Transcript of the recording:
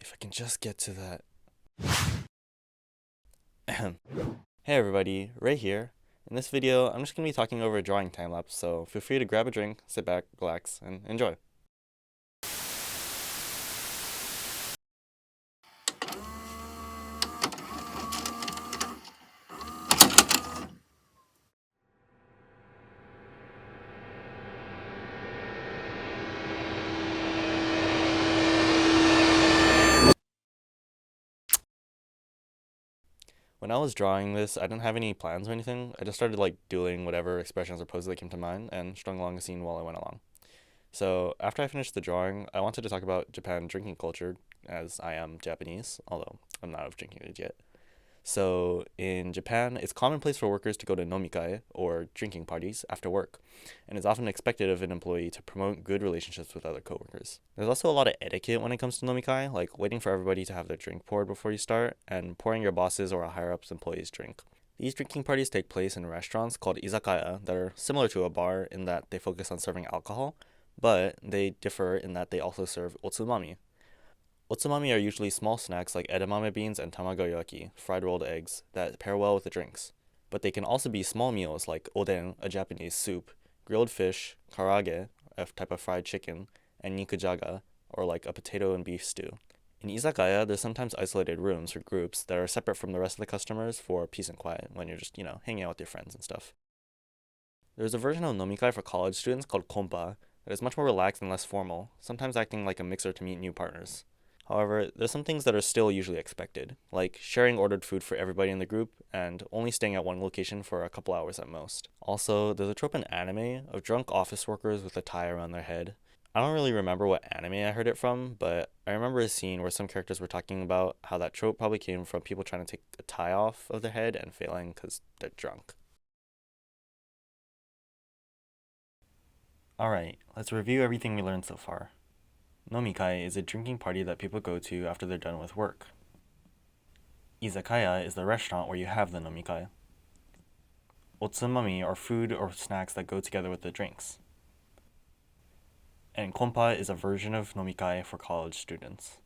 If I can just get to that. Hey everybody, Ray here. In this video, I'm just going to be talking over a drawing time lapse, so feel free to grab a drink, sit back, relax, and enjoy. When I was drawing this, I didn't have any plans or anything. I just started doing whatever expressions or poses that came to mind and strung along a scene while I went along. So after I finished the drawing, I wanted to talk about Japan drinking culture, as I am Japanese, although I'm not of drinking age yet. So in Japan, it's commonplace for workers to go to nomikai, or drinking parties, after work, and it's often expected of an employee to promote good relationships with other coworkers. There's also a lot of etiquette when it comes to nomikai, like waiting for everybody to have their drink poured before you start, and pouring your boss's or a higher-up's employee's drink. These drinking parties take place in restaurants called izakaya that are similar to a bar in that they focus on serving alcohol, but they differ in that they also serve otsumami. Otsumami are usually small snacks like edamame beans and tamagoyaki, fried rolled eggs, that pair well with the drinks. But they can also be small meals like oden, a Japanese soup, grilled fish, karage, a type of fried chicken, and nikujaga, or like a potato and beef stew. In izakaya, there's sometimes isolated rooms or groups that are separate from the rest of the customers for peace and quiet when you're just, hanging out with your friends and stuff. There's a version of nomikai for college students called kompa that is much more relaxed and less formal, sometimes acting like a mixer to meet new partners. However, there's some things that are still usually expected, like sharing ordered food for everybody in the group and only staying at one location for a couple hours at most. Also, there's a trope in anime of drunk office workers with a tie around their head. I don't really remember what anime I heard it from, but I remember a scene where some characters were talking about how that trope probably came from people trying to take a tie off of their head and failing because they're drunk. Alright, let's review everything we learned so far. Nomikai is a drinking party that people go to after they're done with work. Izakaya is the restaurant where you have the nomikai. Otsumami are food or snacks that go together with the drinks. And kompa is a version of nomikai for college students.